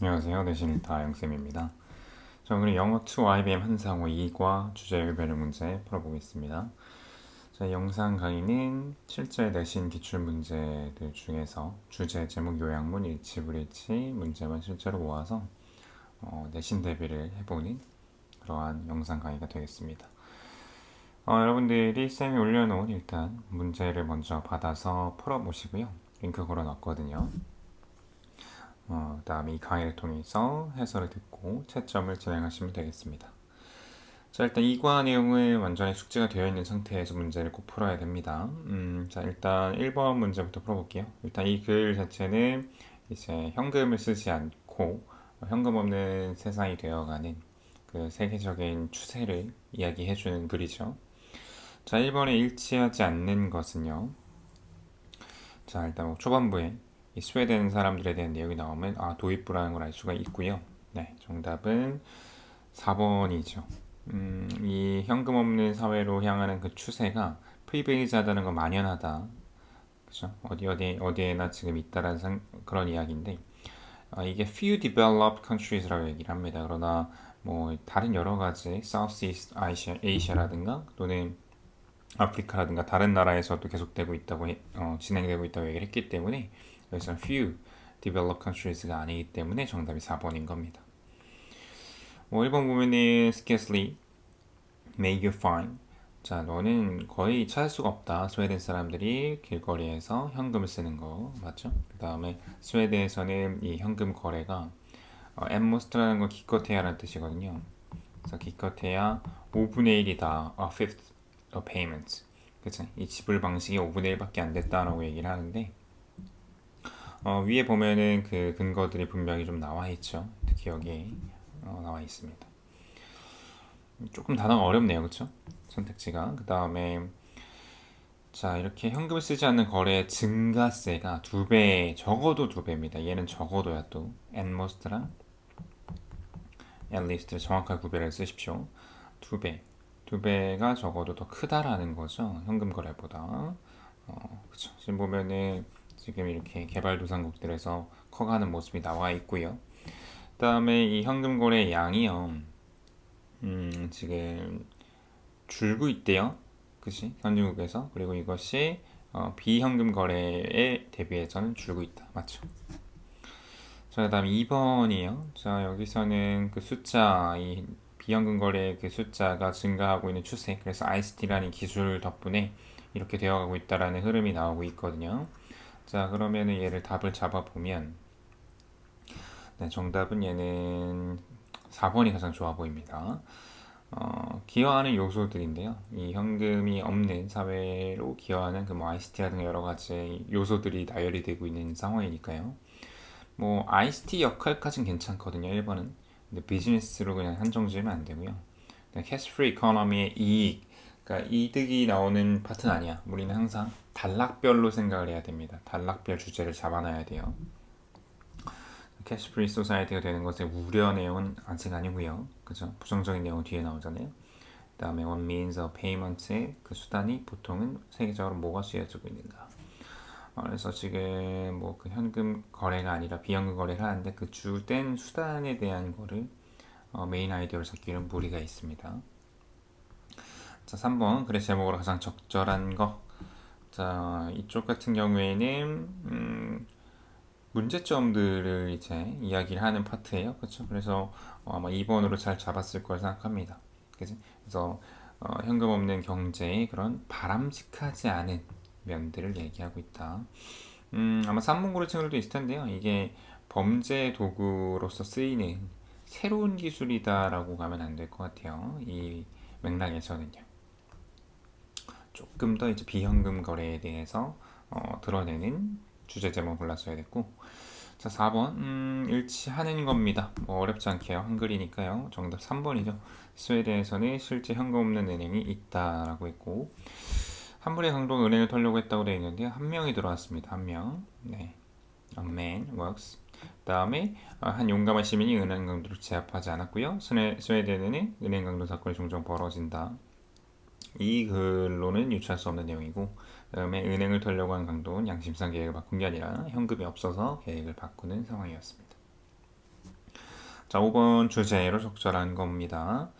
안녕하세요. 내신일타 영쌤입니다. 자, 오늘 영어 2 IBM 한상호 2과 주제별 변형 문제 풀어보겠습니다. 자, 영상 강의는 실제 내신 기출 문제들 중에서 주제, 제목, 요약문, 일치, 불일치 문제만 실제로 모아서 내신 대비를 해보는 그러한 영상 강의가 되겠습니다. 여러분들이 쌤이 올려놓은 일단 문제를 먼저 받아서 풀어보시고요. 링크 걸어놨거든요. 그다음에 이 강의를 통해서 해설을 듣고 채점을 진행하시면 되겠습니다. 자, 일단 이과 내용은 완전히 숙지가 되어 있는 상태에서 문제를 꼭 풀어야 됩니다. 자, 일단 1번 문제부터 풀어볼게요. 일단 이 글 자체는 이제 현금을 쓰지 않고 현금 없는 세상이 되어가는 그 세계적인 추세를 이야기해주는 글이죠. 자, 1번에 일치하지 않는 것은요. 자, 일단 초반부에 이 스웨덴 사람들에 대한 내용이 나오면 도입부라는 걸 알 수가 있고요. 네, 정답은 4번이죠. 이 현금 없는 사회로 향하는 그 추세가 프리베이즈하다는 건 만연하다. 그죠? 어디에나 지금 있다라는 그런 이야기인데 이게 few developed countries라고 얘기를 합니다. 그러나 뭐 다른 여러 가지 Southeast Asia라든가 또는 아프리카라든가 다른 나라에서도 계속되고 있다고 진행되고 있다고 얘기를 했기 때문에 여기서 few developed countries가 아니기 때문에 정답이 4번인 겁니다. 1번 보면은 scarcely make you fine. 자, 너는 거의 찾을 수가 없다. 스웨덴 사람들이 길거리에서 현금을 쓰는 거 맞죠? 그 다음에 스웨덴에서는 이 현금 거래가 엠모스트라는 건 기껏해야라는 뜻이거든요. 그래서 기껏해야 5분의 1이다. A fifth of payment. 그쵸? 이 지불 방식이 5분의 1밖에 안 됐다라고 얘기를 하는데 위에 보면은 그 근거들이 분명히 좀 나와 있죠. 특히 여기에 나와 있습니다. 조금 단어가 어렵네요, 그렇죠? 선택지가. 그 다음에 자, 이렇게 현금을 쓰지 않는 거래의 증가세가 2배, 적어도 2배입니다. 얘는 적어도야 또 at most랑 at least 정확한 구별을 쓰십시오. 2배, 2배가 적어도 더 크다라는 거죠. 현금 거래보다. 그쵸. 지금 보면은 지금 이렇게 개발도상국들에서 커가는 모습이 나와 있고요. 그 다음에 이 현금 거래 양이요. 지금 줄고 있대요. 그치? 선진국에서. 그리고 이것이 비현금 거래에 대비해서는 줄고 있다. 맞죠? 자, 그 다음 2번이요. 자, 여기서는 그 숫자, 이 비현금 거래의 그 숫자가 증가하고 있는 추세. 그래서 ICT라는 기술 덕분에 이렇게 되어가고 있다라는 흐름이 나오고 있거든요. 자, 그러면은 얘를 답을 잡아보면, 네, 정답은 얘는 4번이 가장 좋아 보입니다. 기여하는 요소들인데요. 이 현금이 없는 사회로 기여하는 그 뭐 ICT라든가 여러 가지 요소들이 나열이 되고 있는 상황이니까요. 뭐 ICT 역할까지는 괜찮거든요. 1번은. 근데 비즈니스로 그냥 한정 지으면 안 되고요. 캐시 프리 이코노미의 이익, 그러니까 이득이 나오는 파트는 아니야. 우리는 항상 단락별로 생각을 해야 됩니다. 단락별 주제를 잡아놔야 돼요. 캐시 프리 소사이티가 되는 것의 우려 내용은 아직 아니고요. 그죠? 부정적인 내용은 뒤에 나오잖아요. 그 다음에 one means of payment의 그 수단이 보통은 세계적으로 뭐가 쓰여지고 있는가. 그래서 지금 뭐 그 현금 거래가 아니라 비현금 거래를 하는데 그 주된 수단에 대한 거를 메인 아이디어를 잡기는 무리가 있습니다. 자, 3번 글의 제목으로 가장 적절한 거. 자, 이쪽 같은 경우에는 문제점들을 이제 이야기를 하는 파트예요. 그렇죠? 그래서 아마 2번으로 잘 잡았을 거라 생각합니다. 그치? 그래서 현금 없는 경제의 그런 바람직하지 않은 면들을 얘기하고 있다. 아마 산문고를 친구들도 있을 텐데요. 이게 범죄 도구로서 쓰이는 새로운 기술이다라고 가면 안 될 것 같아요. 이 맥락에서는요. 조금 더 이제 비현금 거래에 대해서 드러내는 주제 제목 골랐어야 됐고, 자, 4번 일치하는 겁니다. 뭐 어렵지 않게요. 한글이니까요. 정답 3번이죠. 스웨덴에서는 실제 현금 없는 은행이 있다라고 했고 한 분의 강도가 은행을 털려고 했다고 되어 있는데 한 명이 들어왔습니다. 한 명. 네. A man works. 다음에 한 용감한 시민이 은행 강도를 제압하지 않았고요. 스웨덴에는 은행 강도 사건이 종종 벌어진다. 이 글로는 유추할 수 없는 내용이고, 그다음에 은행을 털려고 한 강도는 양심상 계획을 바꾼 게 아니라 현금이 없어서 계획을 바꾸는 상황이었습니다. 자, 5번 주제로 적절한 겁니다.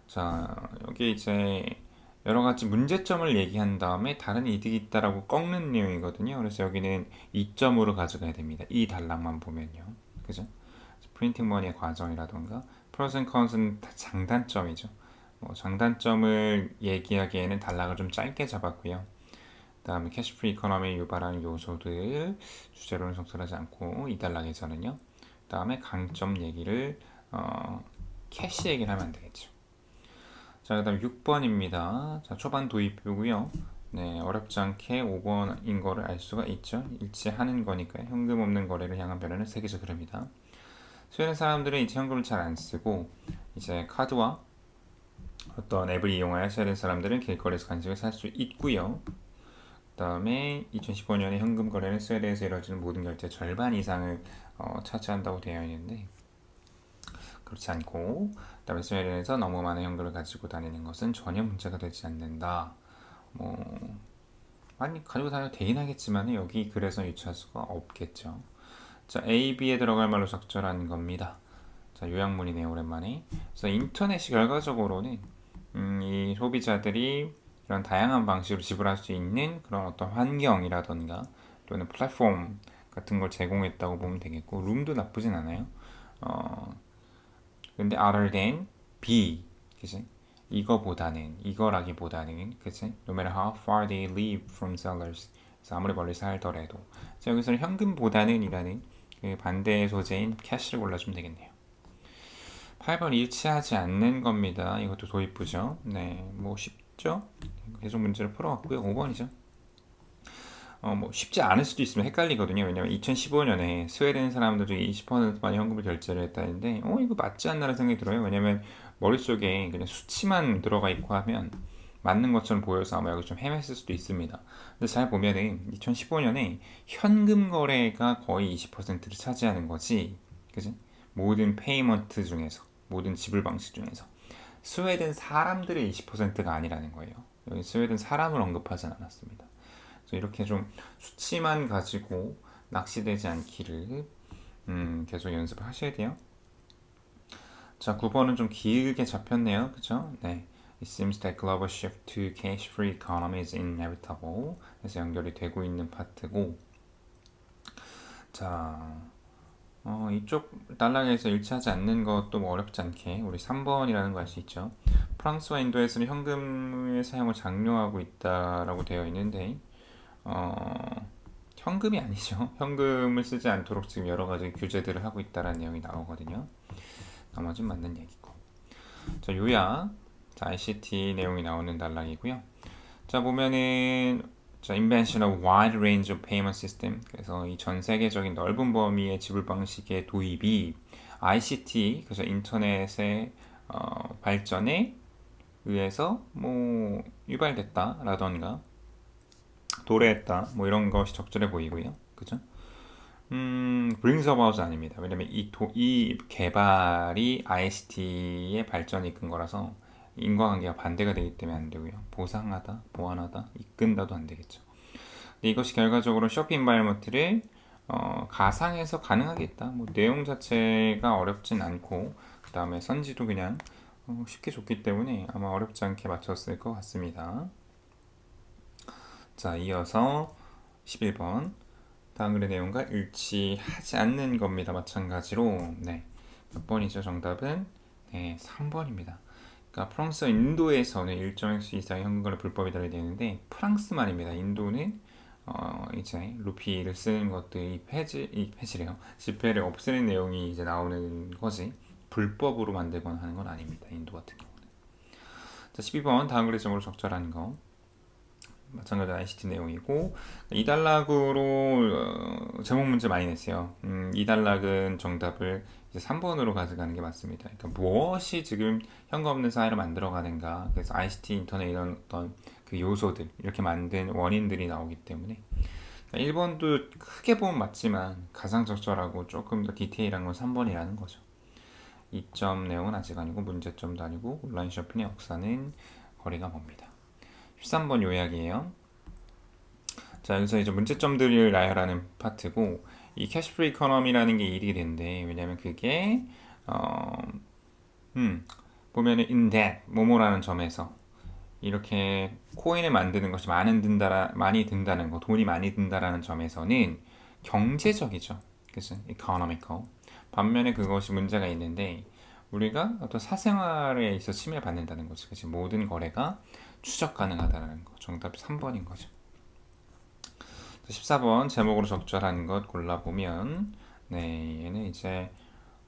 자, 여기 이제 여러 가지 문제점을 얘기한 다음에 다른 이득이 있다라고 꺾는 내용이거든요. 그래서 여기는 2점으로 가져가야 됩니다. 이 단락만 보면요. 그죠? 프린팅 머니의 과정이라던가 프로스 앤 컨은 장단점이죠. 장단점을 얘기하기에는 단락을 좀 짧게 잡았고요. 그다음에 캐시 프리 이코노미를 유발하는 요소들 주제로는 적절하지 않고 이 단락에서는요. 그다음에 강점 얘기를 캐시 얘기를 하면 안 되겠죠. 자, 그다음 6번입니다. 자, 초반 도입이고요. 네, 어렵지 않게 5번인 거를 알 수가 있죠. 일치하는 거니까요. 현금 없는 거래를 향한 변화는 세계적 흐름이다. 스웨덴 사람들은 이제 현금을 잘 안 쓰고 이제 카드와 어떤 앱을 이용하여 스웨덴 사람들은 길거리에서 간식을 살 수 있고요. 그다음에 2015년에 현금 거래는 스웨덴에서 이루어지는 모든 결제 절반 이상을 차지한다고 되어 있는데 그렇지 않고 그다음에 스웨덴에서 너무 많은 현금을 가지고 다니는 것은 전혀 문제가 되지 않는다. 뭐 많이 가지고 다녀도 되긴 하겠지만 여기 글에서 유추할 수가 없겠죠. 자, A, B에 들어갈 말로 적절한 겁니다. 자, 요약문이네요, 오랜만에. 그래서 인터넷이 결과적으로는 이 소비자들이 이런 다양한 방식으로 지불할 수 있는 그런 어떤 환경이라던가 또는 플랫폼 같은 걸 제공했다고 보면 되겠고 룸도 나쁘진 않아요. 근데 other than B, 그치? 이거보다는 이거라기보다는 그치? No matter how far they live from sellers. 그래서 아무리 멀리 살더라도. 자, 여기서는 현금보다는이라는 그 반대의 소재인 캐시를 골라주면 되겠네요. 8번 일치하지 않는 겁니다. 이것도 도입부죠. 네, 뭐 쉽죠? 계속 문제를 풀어왔고요. 5번이죠. 뭐 쉽지 않을 수도 있으면 헷갈리거든요. 왜냐면 2015년에 스웨덴 사람들 중에 20%만 현금을 결제를 했다는데, 이거 맞지 않나라는 생각이 들어요. 왜냐면 머릿속에 그냥 수치만 들어가 있고 하면 맞는 것처럼 보여서 아마 여기 좀 헤맸을 수도 있습니다. 근데 잘 보면은 2015년에 현금 거래가 거의 20%를 차지하는 거지, 그지? 모든 페이먼트 중에서, 모든 지불 방식 중에서 스웨덴 사람들의 20%가 아니라는 거예요. 여기 스웨덴 사람을 언급하진 않았습니다. 그래서 이렇게 좀 수치만 가지고 낚시되지 않기를 계속 연습을 하셔야 돼요. 자, 9번은 좀 길게 잡혔네요. 그쵸? 네. It seems that global shift to cash-free economy is inevitable. 그래서 연결이 되고 있는 파트고, 자, 이쪽 단락에서 일치하지 않는 것도 뭐 어렵지 않게 우리 3번이라는 거 알 수 있죠. 프랑스와 인도에서는 현금의 사용을 장려하고 있다라고 되어 있는데 현금이 아니죠. 현금을 쓰지 않도록 지금 여러 가지 규제들을 하고 있다라는 내용이 나오거든요. 나머지는 맞는 얘기고. 자, 요약. 자, ICT 내용이 나오는 단락이고요. 자, 보면은 자, invention of wide range of payment system. 그래서 이 전 세계적인 넓은 범위의 지불 방식의 도입이 ICT, 그래서 인터넷의 발전에 의해서 뭐 유발됐다라던가 도래했다 뭐 이런 것이 적절해 보이고요. 그죠? brings about 아닙니다. 왜냐면 이 개발이 ICT의 발전이 이끈 거라서 인과관계가 반대가 되기 때문에 안 되고요. 보상하다, 보완하다, 이끈다도 안 되겠죠. 근데 이것이 결과적으로 쇼핑 인바이러먼트를 가상에서 가능하겠다. 뭐 내용 자체가 어렵진 않고 그 다음에 선지도 그냥 쉽게 줬기 때문에 아마 어렵지 않게 맞췄을 것 같습니다. 자, 이어서 11번. 다음 글의 내용과 일치하지 않는 겁니다. 마찬가지로. 네. 몇 번이죠? 정답은? 네, 3번입니다. 그러니까 프랑스와 인도에서는 일정 횟수 이상의 현금거래 불법이다를 되는데 프랑스만입니다. 인도는 이제 루피를 쓰는 것들이 폐지래요. 지폐를 없애는 내용이 이제 나오는 거지. 불법으로 만들거나 하는 건 아닙니다. 인도 같은 경우는. 자, 12번 다음 글의 정으로 적절한 거. 마찬가지로 ICT 내용이고 이 단락으로 제목 문제 많이 냈어요. 이 단락은 정답을 이제 3번으로 가져가는 게 맞습니다. 그러니까 무엇이 지금 현금 없는 사회를 만들어가는가. 그래서 ICT, 인터넷 이런 어떤 그 요소들 이렇게 만든 원인들이 나오기 때문에 1번도 크게 보면 맞지만 가장 적절하고 조금 더 디테일한 건 3번이라는 거죠. 이점 내용은 아직 아니고 문제점도 아니고 온라인 쇼핑의 역사는 거리가 멉니다. 13번 요약이에요. 자, 여기서 이제 문제점들을 나열하는 파트고 이 캐시 프리 이코노미라는 게 이익이 된대. 왜냐면 그게 어, 보면은 in that 뭐뭐라는 점에서 이렇게 코인을 만드는 것이 많이 든다는 거, 돈이 많이 든다라는 점에서는 경제적이죠. 그치? economical. 반면에 그것이 문제가 있는데 우리가 어떤 사생활에 있어 침해받는다는 거지. 그치? 모든 거래가 추적 가능하다는 거. 정답이 3번인 거죠. 14번 제목으로 적절한 것 골라보면 네, 얘는 이제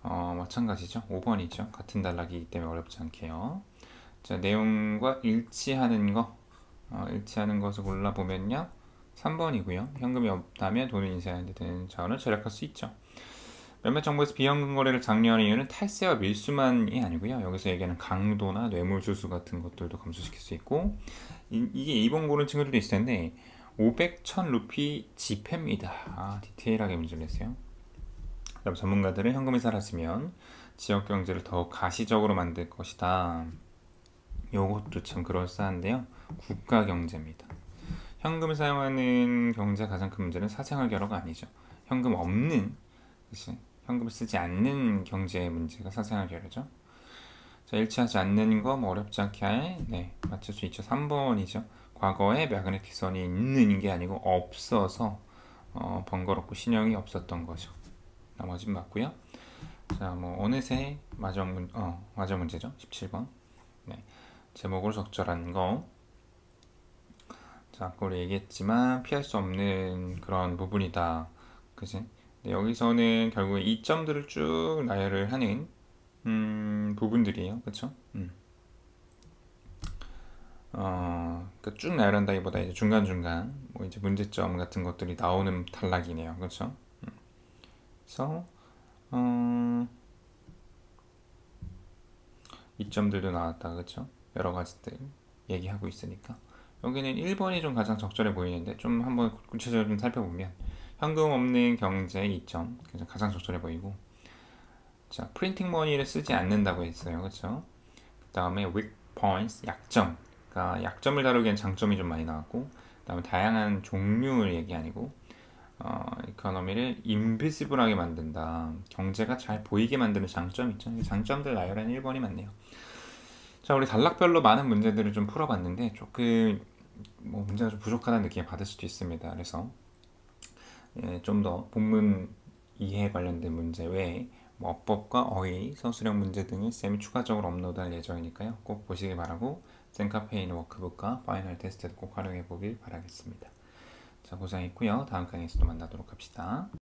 마찬가지죠. 5번이죠. 같은 단락이기 때문에 어렵지 않게요. 자, 내용과 일치하는 것을 골라보면요. 3번이고요. 현금이 없다면 돈을 인쇄하는 데 드는 자원을 절약할 수 있죠. 몇몇 정부에서 비현금 거래를 장려하는 이유는 탈세와 밀수만이 아니고요. 여기서 얘기하는 강도나 뇌물수수 같은 것들도 감소시킬 수 있고 이게 2번 고른 친구들도 있을 텐데 500, 1000 루피 지폐입니다. 디테일하게 문제를 냈어요. 그럼 전문가들은 현금이 사라지면 지역 경제를 더욱 가시적으로 만들 것이다. 요것도 참 그럴싸한데요. 국가 경제입니다. 현금을 사용하는 경제의 가장 큰 문제는 사생활 결여가 아니죠. 현금 없는, 그치? 현금을 쓰지 않는 경제의 문제가 사생활 결여죠. 자, 일치하지 않는 거 뭐 어렵지 않게 네, 맞출 수 있죠. 3번이죠. 과거에 매그네틱선이 있는 게 아니고 없어서 번거롭고 신형이 없었던 거죠. 나머진 맞고요. 자, 뭐 어느새 마저 문제죠. 17번. 네. 제목으로 적절한 거. 자, 아까 우리 얘기했지만 피할 수 없는 그런 부분이다. 그지? 근데 여기서는 결국에 이점들을 쭉 나열을 하는 부분들이에요. 그쵸? 그러니까 쭉 나열한다기보다 이제 중간중간 뭐 이제 문제점 같은 것들이 나오는 단락이네요. 그쵸? 그래서 이점들도 나왔다. 그쵸? 여러 가지들 얘기하고 있으니까. 여기는 1번이 좀 가장 적절해 보이는데 좀 한번 구체적으로 좀 살펴보면 현금 없는 경제 이점 가장 적절해 보이고 자 프린팅 머니를 쓰지 않는다고 했어요. 그렇죠? 그 다음에 weak points 약점 그러니까 약점을 다루기엔 장점이 좀 많이 나왔고 그 다음에 다양한 종류의 얘기 아니고 이코노미를 인비시블하게 만든다. 경제가 잘 보이게 만드는 장점 있죠. 장점들 나열한 1번이 맞네요. 자, 우리 단락별로 많은 문제들을 좀 풀어봤는데 조금 뭐 문제가 좀 부족하다는 느낌을 받을 수도 있습니다. 그래서 좀 더 본문 이해 관련된 문제 외에 뭐 어법과 어휘, 서술형 문제 등을 쌤이 추가적으로 업로드할 예정이니까요. 꼭 보시기 바라고 젠카페인 워크북과 파이널 테스트도 꼭 활용해 보길 바라겠습니다. 자, 고생했고요. 다음 강의에서도 만나도록 합시다.